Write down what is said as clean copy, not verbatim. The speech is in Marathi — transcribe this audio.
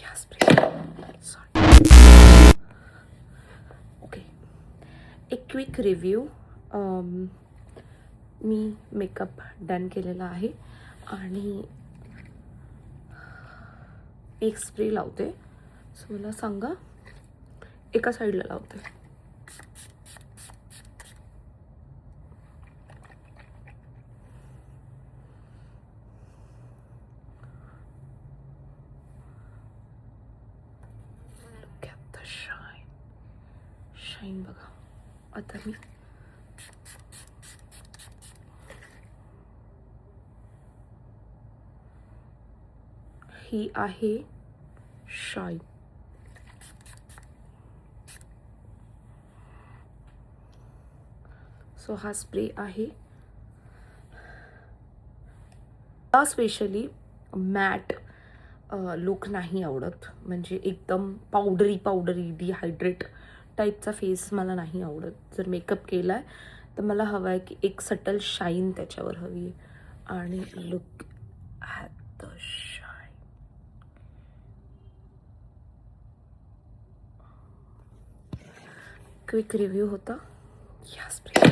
या स्प्रे सॉरी. ओके, एक क्विक रिव्ह्यू. मी मेकअप डन केलेला आहे आणि एक स्प्रे लावते. सो मला सांगा, एका साईडला लावते. Look at the shine. Shine बघा. आता मी ही आहे शाईन. सो हा स्प्रे आहे. स्पेशली मॅट लुक नाही आवडत, म्हणजे एकदम पावडरी डिहायड्रेट टाईपचा फेस मला नाही आवडत. जर मेकअप केला आहे तर मला हवं आहे की एक सटल शाईन त्याच्यावर हवी आहे. आणि look at the shine. Quick review होता या स्प्रे.